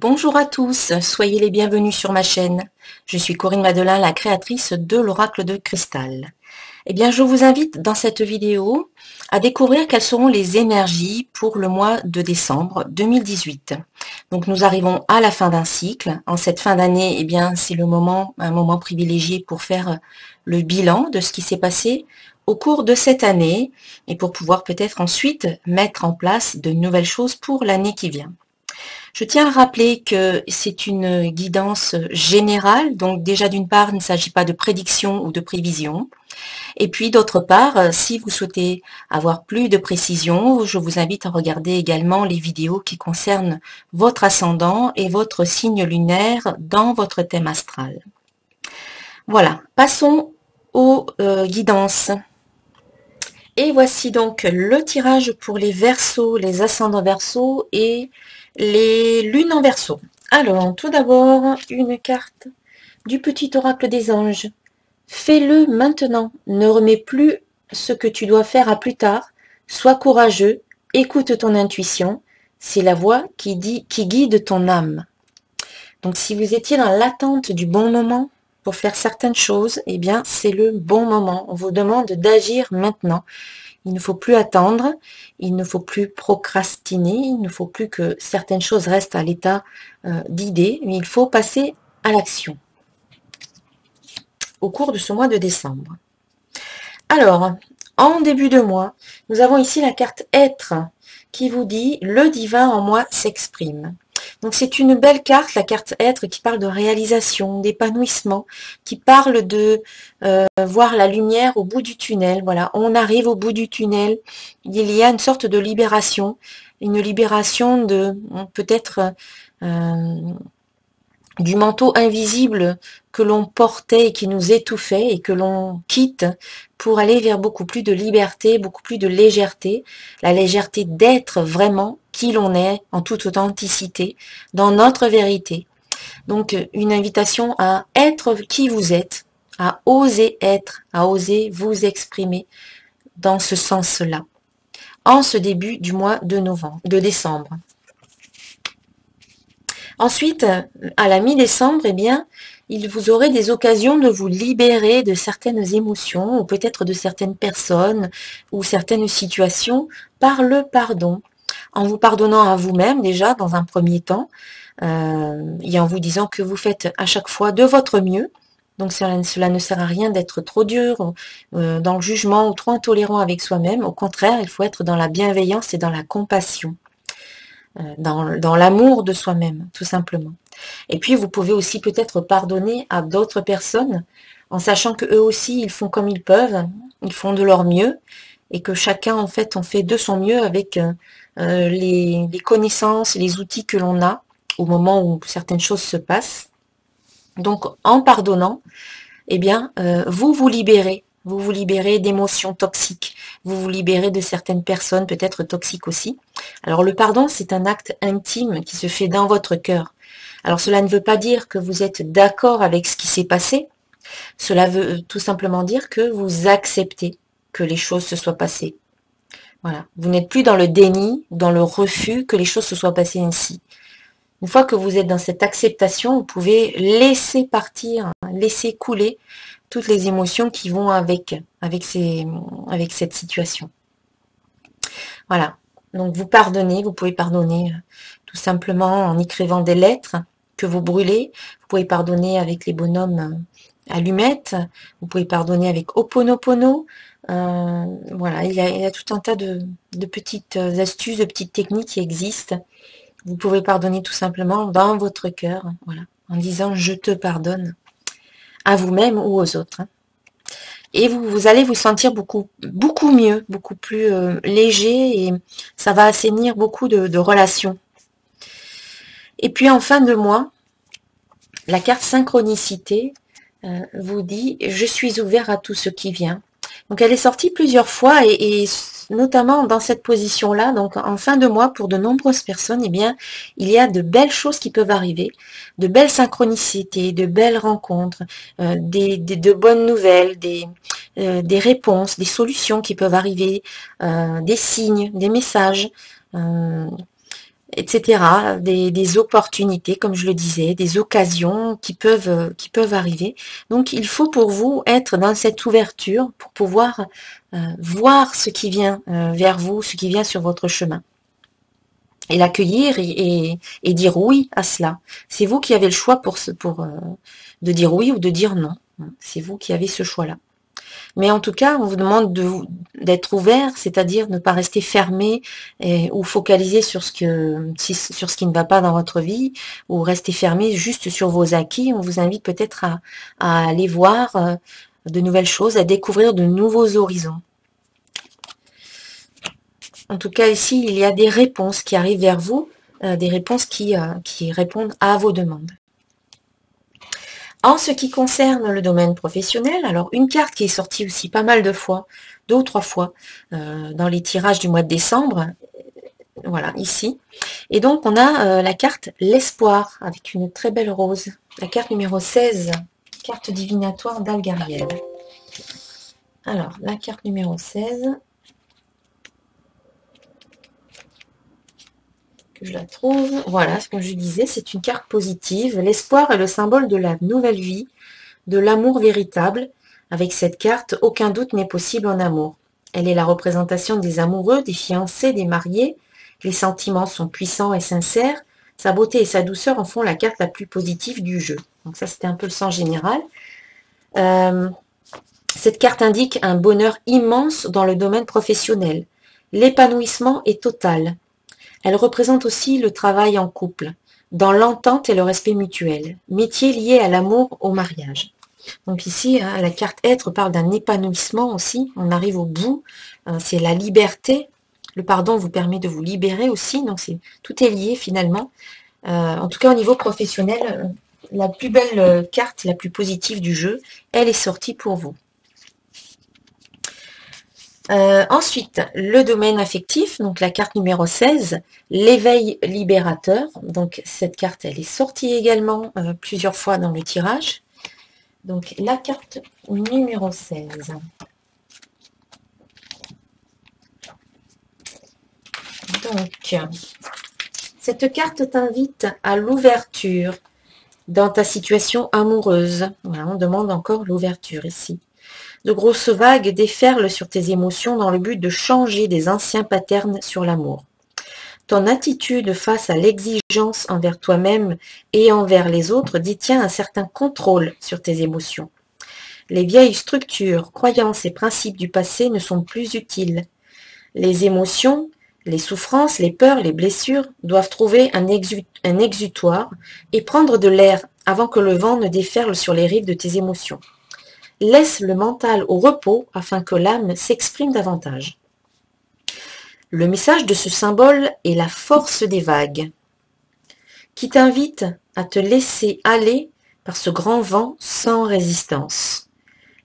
Bonjour à tous, soyez les bienvenus sur ma chaîne. Je suis Corinne Madelin, la créatrice de l'Oracle de Cristal. Eh bien, je vous invite dans cette vidéo à découvrir quelles seront les énergies pour le mois de décembre 2018. Donc, nous arrivons à la fin d'un cycle. En cette fin d'année, eh bien, c'est un moment privilégié pour faire le bilan de ce qui s'est passé au cours de cette année et pour pouvoir peut-être ensuite mettre en place de nouvelles choses pour l'année qui vient. Je tiens à rappeler que c'est une guidance générale, donc déjà d'une part, il ne s'agit pas de prédiction ou de prévision. Et puis d'autre part, si vous souhaitez avoir plus de précision, je vous invite à regarder également les vidéos qui concernent votre ascendant et votre signe lunaire dans votre thème astral. Voilà, passons aux guidances. Et voici donc le tirage pour les Verseaux, les ascendants Verseaux et les lunes en Verseau. Alors, tout d'abord, une carte du petit oracle des anges. Fais-le maintenant, ne remets plus ce que tu dois faire à plus tard. Sois courageux, écoute ton intuition. C'est la voix qui guide ton âme. Donc, si vous étiez dans l'attente du bon moment pour faire certaines choses, eh bien, c'est le bon moment. On vous demande d'agir maintenant. Il ne faut plus attendre, il ne faut plus procrastiner, il ne faut plus que certaines choses restent à l'état d'idée, mais il faut passer à l'action au cours de ce mois de décembre. Alors, en début de mois, nous avons ici la carte Être qui vous dit « Le divin en moi s'exprime ». Donc c'est une belle carte, la carte Être, qui parle de réalisation, d'épanouissement, qui parle de voir la lumière au bout du tunnel. Voilà, on arrive au bout du tunnel. Il y a une sorte de libération, une libération de peut-être du manteau invisible que l'on portait et qui nous étouffait et que l'on quitte pour aller vers beaucoup plus de liberté, beaucoup plus de légèreté, la légèreté d'être vraiment qui l'on est en toute authenticité, dans notre vérité. Donc une invitation à être qui vous êtes, à oser être, à oser vous exprimer dans ce sens-là, en ce début du mois de décembre. Ensuite, à la mi-décembre, eh bien, vous aurez des occasions de vous libérer de certaines émotions ou peut-être de certaines personnes ou certaines situations par le pardon. En vous pardonnant à vous-même déjà dans un premier temps et en vous disant que vous faites à chaque fois de votre mieux. Donc cela ne sert à rien d'être trop dur dans le jugement ou trop intolérant avec soi-même. Au contraire, il faut être dans la bienveillance et dans la compassion. Dans l'amour de soi-même, tout simplement. Et puis, vous pouvez aussi peut-être pardonner à d'autres personnes en sachant que eux aussi, ils font comme ils peuvent, ils font de leur mieux et que chacun, en fait, on fait de son mieux avec les connaissances, les outils que l'on a au moment où certaines choses se passent. Donc, en pardonnant, eh bien, vous vous libérez d'émotions toxiques, vous vous libérez de certaines personnes peut-être toxiques aussi. Alors le pardon, c'est un acte intime qui se fait dans votre cœur. Alors cela ne veut pas dire que vous êtes d'accord avec ce qui s'est passé, cela veut tout simplement dire que vous acceptez que les choses se soient passées. Voilà, vous n'êtes plus dans le déni, dans le refus que les choses se soient passées ainsi. Une fois que vous êtes dans cette acceptation, vous pouvez laisser partir, laisser couler toutes les émotions qui vont avec cette situation. Voilà. Donc vous pardonnez, vous pouvez pardonner tout simplement en écrivant des lettres que vous brûlez. Vous pouvez pardonner avec les bonhommes allumettes. Vous pouvez pardonner avec Ho'oponopono. Voilà, il y a tout un tas de petites astuces, de petites techniques qui existent. Vous pouvez pardonner tout simplement dans votre cœur, voilà, en disant « je te pardonne » à vous-même ou aux autres. Et vous allez vous sentir beaucoup mieux, beaucoup plus léger et ça va assainir beaucoup de relations. Et puis en fin de mois, la carte synchronicité vous dit « je suis ouvert à tout ce qui vient ». Donc elle est sortie plusieurs fois et notamment dans cette position-là, donc en fin de mois, pour de nombreuses personnes, eh bien, il y a de belles choses qui peuvent arriver, de belles synchronicités, de belles rencontres, de bonnes nouvelles, des réponses, des solutions qui peuvent arriver, des signes, des messages. etc. Des opportunités, comme je le disais, des occasions qui peuvent arriver. Donc, il faut pour vous être dans cette ouverture pour pouvoir voir ce qui vient vers vous, ce qui vient sur votre chemin. Et l'accueillir et dire oui à cela. C'est vous qui avez le choix de dire oui ou de dire non. C'est vous qui avez ce choix-là. Mais en tout cas, on vous demande d'être ouvert, c'est-à-dire ne pas rester fermé ou focalisé sur ce qui ne va pas dans votre vie, ou rester fermé juste sur vos acquis. On vous invite peut-être à aller voir de nouvelles choses, à découvrir de nouveaux horizons. En tout cas, ici, il y a des réponses qui arrivent vers vous, des réponses qui répondent à vos demandes. En ce qui concerne le domaine professionnel, alors une carte qui est sortie aussi pas mal de fois, 2 ou 3 fois, dans les tirages du mois de décembre, voilà, ici. Et donc, on a la carte l'espoir, avec une très belle rose. La carte numéro 16, carte divinatoire d'Algariel. Alors, la carte numéro 16, que je la trouve, voilà, comme je disais, c'est une carte positive. L'espoir est le symbole de la nouvelle vie, de l'amour véritable. Avec cette carte, aucun doute n'est possible en amour. Elle est la représentation des amoureux, des fiancés, des mariés. Les sentiments sont puissants et sincères. Sa beauté et sa douceur en font la carte la plus positive du jeu. Donc ça, c'était un peu le sens général. Cette carte indique un bonheur immense dans le domaine professionnel. L'épanouissement est total. Elle représente aussi le travail en couple, dans l'entente et le respect mutuel. Métier lié à l'amour, au mariage. Donc ici, la carte être parle d'un épanouissement aussi. On arrive au bout. C'est la liberté. Le pardon vous permet de vous libérer aussi. Donc tout est lié finalement. En tout cas, au niveau professionnel, la plus belle carte, la plus positive du jeu, elle est sortie pour vous. Ensuite, le domaine affectif, donc la carte numéro 16, l'éveil libérateur. Donc cette carte, elle est sortie également plusieurs fois dans le tirage. Donc la carte numéro 16. Donc, cette carte t'invite à l'ouverture dans ta situation amoureuse. Voilà, on demande encore l'ouverture ici. De grosses vagues déferlent sur tes émotions dans le but de changer des anciens patterns sur l'amour. Ton attitude face à l'exigence envers toi-même et envers les autres détient un certain contrôle sur tes émotions. Les vieilles structures, croyances et principes du passé ne sont plus utiles. Les émotions, les souffrances, les peurs, les blessures doivent trouver un exutoire et prendre de l'air avant que le vent ne déferle sur les rives de tes émotions. Laisse le mental au repos afin que l'âme s'exprime davantage. Le message de ce symbole est la force des vagues, qui t'invite à te laisser aller par ce grand vent sans résistance.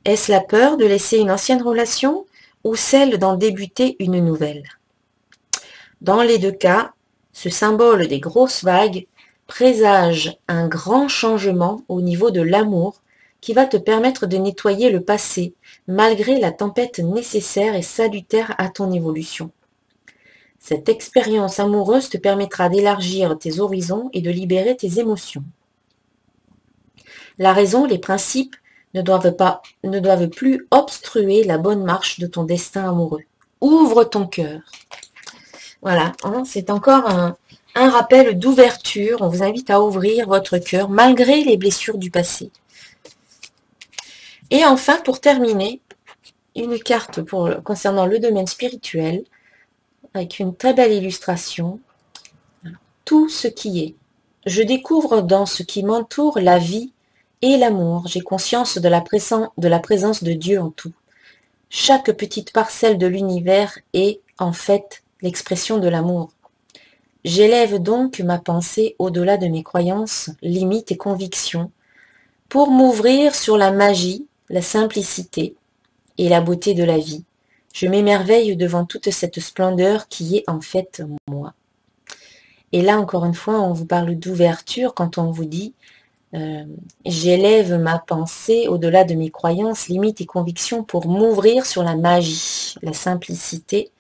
Est-ce la peur de laisser une ancienne relation ou celle d'en débuter une nouvelle? Dans les deux cas, ce symbole des grosses vagues présage un grand changement au niveau de l'amour qui va te permettre de nettoyer le passé, malgré la tempête nécessaire et salutaire à ton évolution. Cette expérience amoureuse te permettra d'élargir tes horizons et de libérer tes émotions. La raison, les principes ne doivent plus obstruer la bonne marche de ton destin amoureux. Ouvre ton cœur. Voilà, c'est encore un rappel d'ouverture. On vous invite à ouvrir votre cœur malgré les blessures du passé. Et enfin, pour terminer, une carte concernant le domaine spirituel, avec une très belle illustration. Tout ce qui est. Je découvre dans ce qui m'entoure la vie et l'amour. J'ai conscience de la présence de Dieu en tout. Chaque petite parcelle de l'univers est, en fait, l'expression de l'amour. J'élève donc ma pensée au-delà de mes croyances, limites et convictions, pour m'ouvrir sur la magie, la simplicité et la beauté de la vie. Je m'émerveille devant toute cette splendeur qui est en fait moi. Et là, encore une fois, on vous parle d'ouverture quand on vous dit j'élève ma pensée au-delà de mes croyances, limites et convictions pour m'ouvrir sur la magie, la simplicité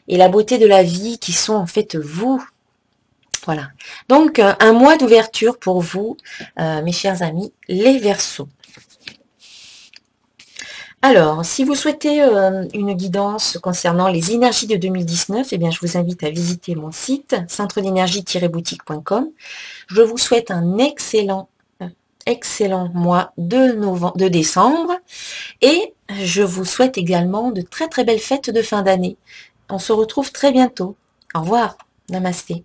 et la beauté de la vie qui sont en fait vous. Voilà. Donc, un mois d'ouverture pour vous, mes chers amis, les Verseaux. Alors, si vous souhaitez une guidance concernant les énergies de 2019, eh bien, je vous invite à visiter mon site centre-d'énergie-boutique.com. Je vous souhaite un excellent mois de décembre et je vous souhaite également de très très belles fêtes de fin d'année. On se retrouve très bientôt. Au revoir. Namasté.